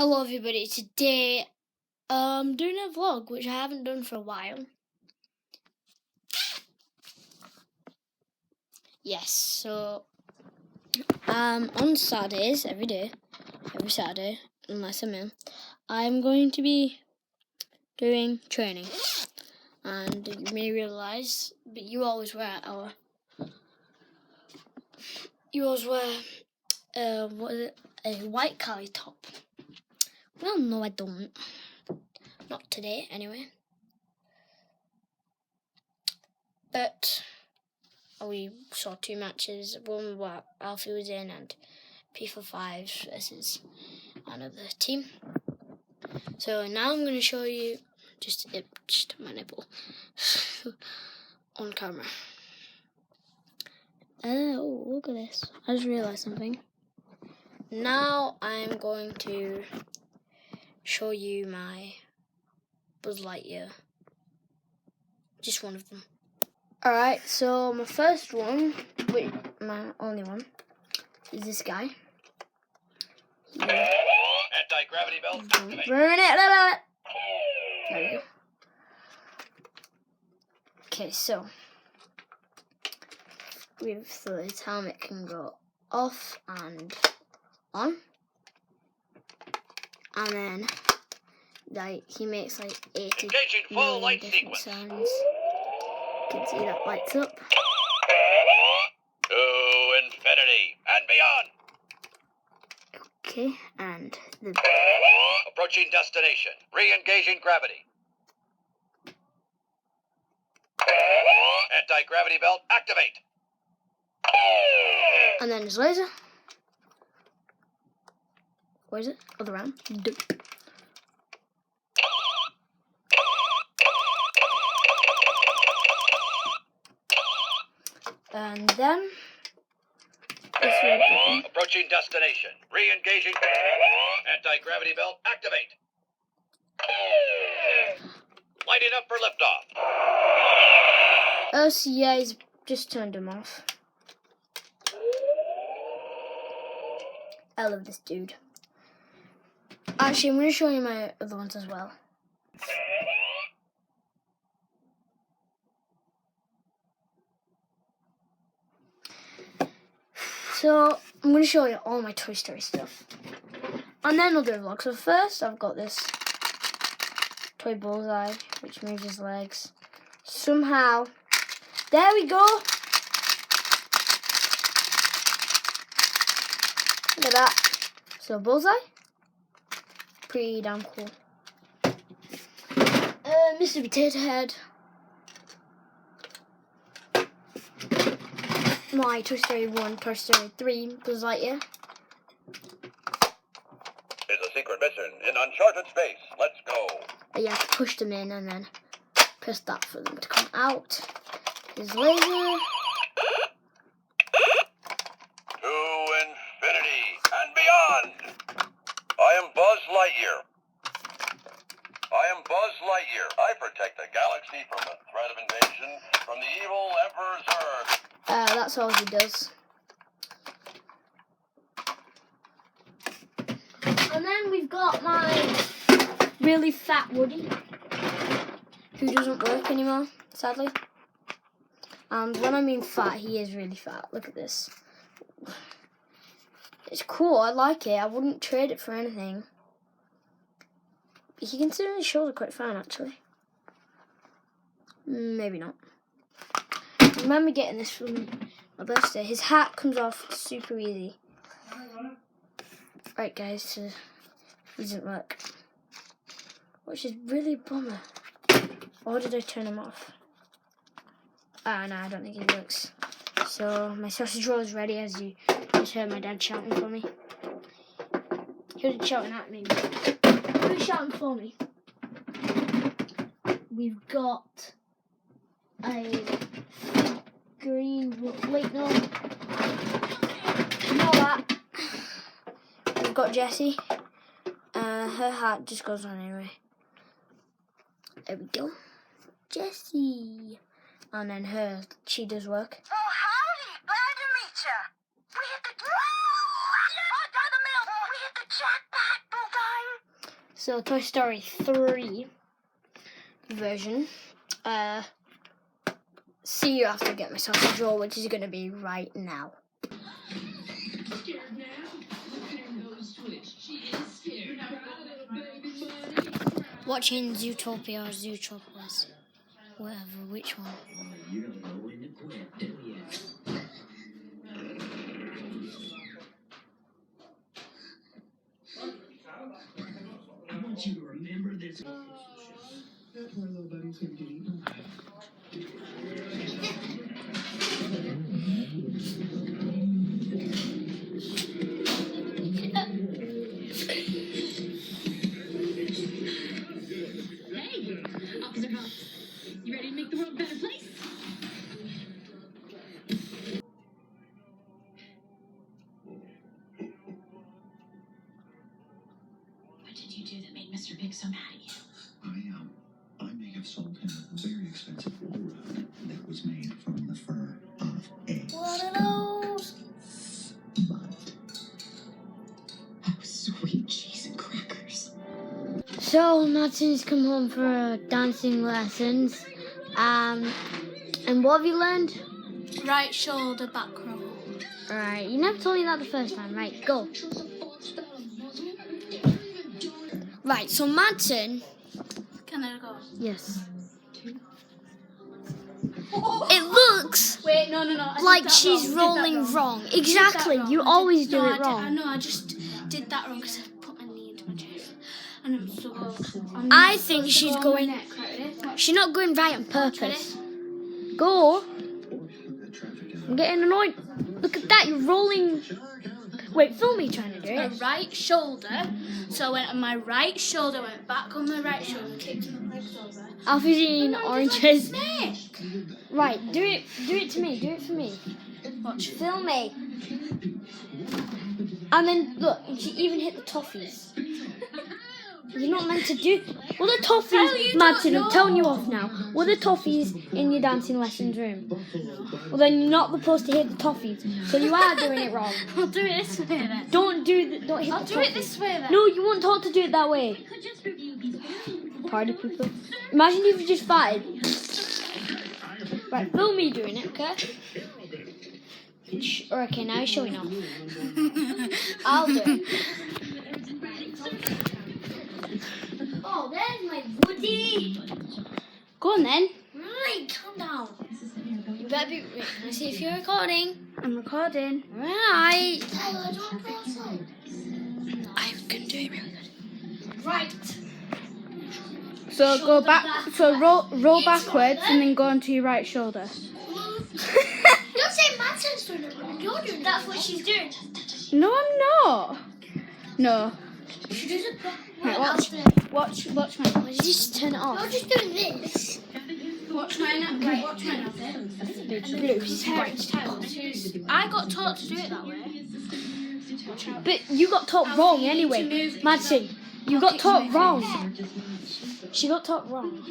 Hello everybody, today I'm doing a vlog which I haven't done for a while. Yes, so on Saturdays, every Saturday, unless I'm ill, I'm going to be doing training. And you may realise, but you always wear a white Cali top. Well, no I don't. Not today, anyway. But we saw two matches. One where Alfie was in and P45 versus another team. So now I'm going to show you just my nipple on camera. Oh, look at this. I just realised something. Now I'm going to show you my Buzz Lightyear. Just one of them. Alright, so my first one, my only one, is this guy. Anti-gravity belt activate. Burn it! There you go. Okay, so his helmet can go off and on. And then he makes like 80 Engaging full light different sequence. sounds. You can see that lights up. To infinity and beyond. Okay, and the Approaching destination. Re-engaging gravity. Anti-gravity belt activate. and then his laser. Where is it? Other round. And then this red button. Approaching destination. Re-engaging. Anti-gravity belt activate. Lighting up for liftoff. Oh, so yeah, he's just turned him off. I love this dude. Actually, I'm going to show you my other ones as well. So, I'm going to show you all my Toy Story stuff. And then I'll do a vlog. So first, I've got this toy bullseye, which moves his legs. Somehow, there we go. Look at that. So bullseye, pretty damn cool. Mr. Potato Head. My Toy Story 1, Toy Story 3, Buzz Lightyear. It's a secret mission in uncharted space. Let's go. You have to push them in and then press that for them to come out. His laser. To infinity and beyond. I am Buzz Lightyear. I am Buzz Lightyear. I protect the galaxy from the threat of invasion from the evil Emperor's herd. That's all he does. And then we've got my really fat Woody, who doesn't work anymore, sadly. And when I mean fat, he is really fat. Look at this. It's cool, I like it. I wouldn't trade it for anything. He can sit on his shoulder quite fine, actually. Maybe not. I remember getting this from my birthday. His hat comes off super easy. Right, guys, so it doesn't work. Which is really a bummer. Or did I turn him off? No, I don't think it works. So, my sausage roll is ready, as you just heard my dad shouting for me. He wasn't shouting at me, but he was shouting for me. We've got a green, wait, no. Not that. We've got Jessie. Her hat just goes on anyway. There we go. Jessie. And then she does work. Oh, howdy. Glad to meet ya. We hit the... I got the mail. We hit the jackpot, Bullseye. So Toy Story 3 version. See you after I get my sausage roll, which is going to be right now. Watching Zootopia or Zootropolis, whatever, which one? You don't know when to quit, do you? I want you to remember this. That poor little buddy's gonna get eaten. Hey, Officer Hobbs, you ready to make the world a better place? What did you do that made Mr. Big so mad at you? I may have sold him a very expensive wool rug that was made from the fur of a What are those? but Oh, sweet cheese and crackers. So Martin's come home for dancing lessons. And what have you learned? Right shoulder back roll. Alright, you never told me that the first time. Right, go. Right, so Martin. Can I go? Yes. It looks Wait, no. I did like that she's wrong. I did that rolling wrong. I did that Exactly, wrong. you I always did- do no, it I wrong. know, I just did that wrong because I put my knee into my chest. And I'm so. I think she's going. going. Neck, right, ready? Watch. She's not going right on Ready? purpose. Go. or that traffic I'm getting annoyed. Look at that, you're rolling. Wait, film me trying to do My it. right shoulder. So I went on my right shoulder, went back on my right shoulder, kicked my legs over. Alfie's eating No, I did oranges. like a snake. Right, do it to me. Do it for me. Watch. Film me. And then look, she even hit the toffees. You're not meant to do. Well, the Hell, toffees, you Madsen, don't I'm telling you know. off now. Were the toffees in your dancing lessons room? Well, then you're not supposed to hit the toffees. So you are doing it wrong. I'll do it this way then. Don't hit I'll the do it toffees. this way then. No, you weren't taught to do it that way. Party people. Imagine if you just farted. Right, film me doing it, okay? Okay, now you're showing off. I'll do it. Oh, there's my Woody. Go on then. Right, calm down. You better be. Wait, can I see if you're recording? I'm recording. Right. Tyler, don't go outside. I can do it really good. Right. So Shoulder go back. back. So roll It's backwards shoulder. and then go onto your right shoulder. Don't say Madsen's doing it wrong. You're doing. That's what she's doing. No, I'm not. No. She does it. Right, watch. Watch mine. Why did you just turn it off? You're just doing this. Watch mine. Right, watch mine. Blue. I got taught to do it that way. Watch out. But you got taught wrong anyway. Madsen, you got taught wrong. She got taught wrong.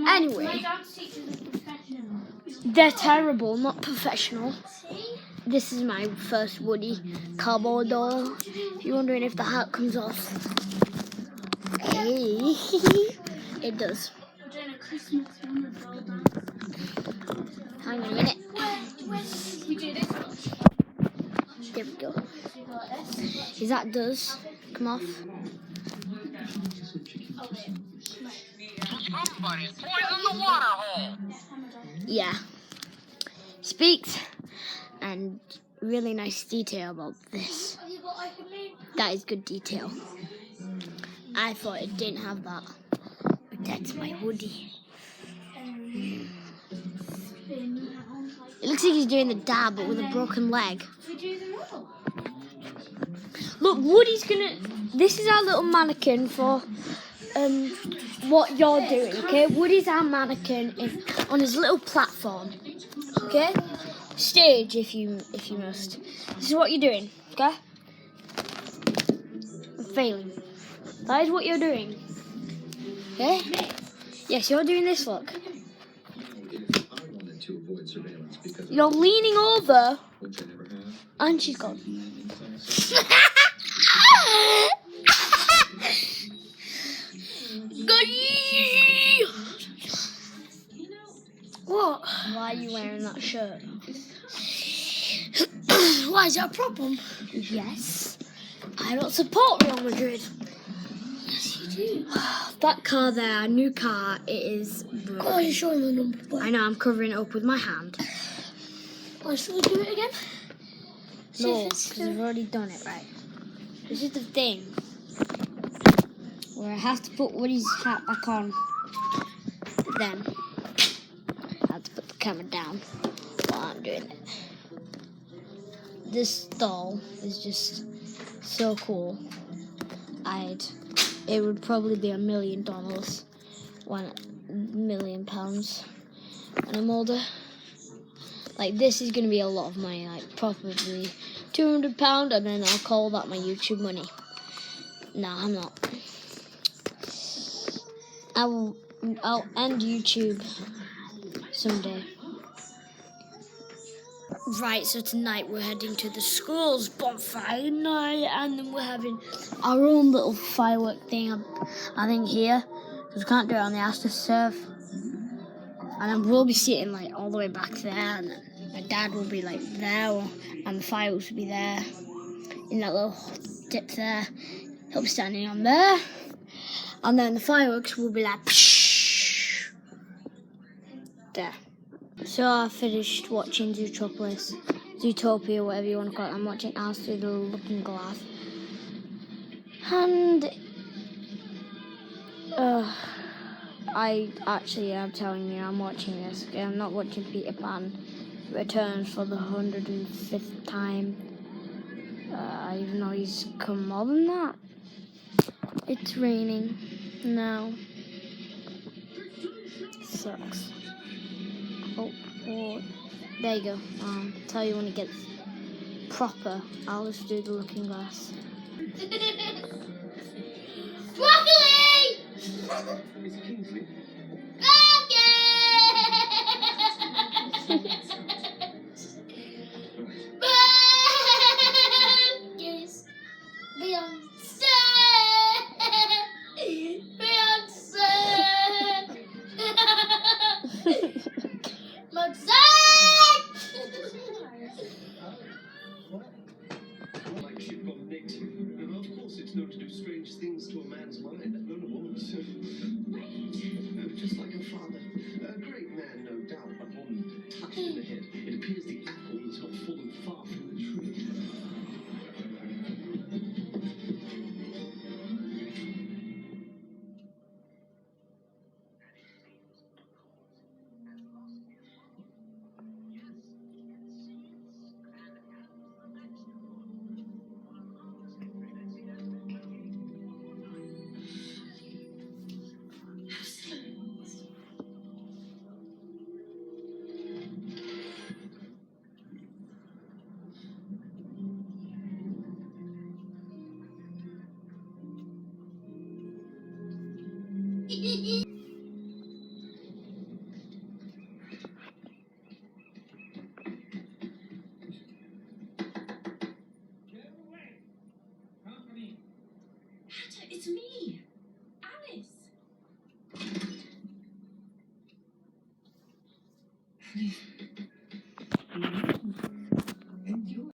Anyway, they're terrible, not professional. This is my first Woody cardboard doll. If you're wondering if the hat comes off, hey, it does. Hang on a minute. There we go. See, that does come off. Somebody poisoned the water hole. Yeah. Speaks and really nice detail about this. That is good detail. I thought it didn't have that. But that's my Woody. It looks like he's doing the dab but with a broken leg. Look, Woody's gonna. This is our little mannequin for what you're doing, okay? Woody's our mannequin on his little platform, okay? Stage, if you must. This is what you're doing, okay? I'm failing. That is what you're doing, okay? Yes, you're doing this. Look, I wanted to avoid surveillance because you're leaning over, which I never have. and she's gone. wearing that shirt. Why is that a problem? Yes. I don't support Real Madrid. Yes, you do. That car there, a new car, it is Oh, broken. you're showing the number plate. I know, I'm covering it up with my hand. Oh, shall we do it again? See No, if it's because I've already done it right. This is the thing where I have to put Woody's hat back on. Then I have to put the camera down while I'm doing it. This doll is just so cool. It would probably be $1 million, £1 million when I'm older. Like, this is gonna be a lot of money, like probably £200, and then I'll call that my YouTube money. No, I'm not. I'll end YouTube someday. Right, so tonight we're heading to the school's bonfire night, and then we're having our own little firework thing, I think, here, because we can't do it on the astroturf. And then we'll be sitting like all the way back there, and then my dad will be like there, and the fireworks will be there, in that little dip there. He'll be standing on there, and then the fireworks will be like, psh, there. So I finished watching Zootopia, whatever you want to call it. I'm watching Alice Through the Looking Glass. And I actually am telling you, I'm watching this. I'm not watching Peter Pan Returns for the 105th time. Even though he's come more than that. It's raining now. Sucks. Oh, there you go. Tell you when it gets proper. I'll just do the Looking Glass. Broccoli! Yes. Beyonce! Beyonce! Like she'd gone native. And of course it's known to do strange things to a man's mind. No, a woman's. Just like her father. A great man, no doubt, but one touched in the head. It appears the apple has not fallen far from the tree. It's me.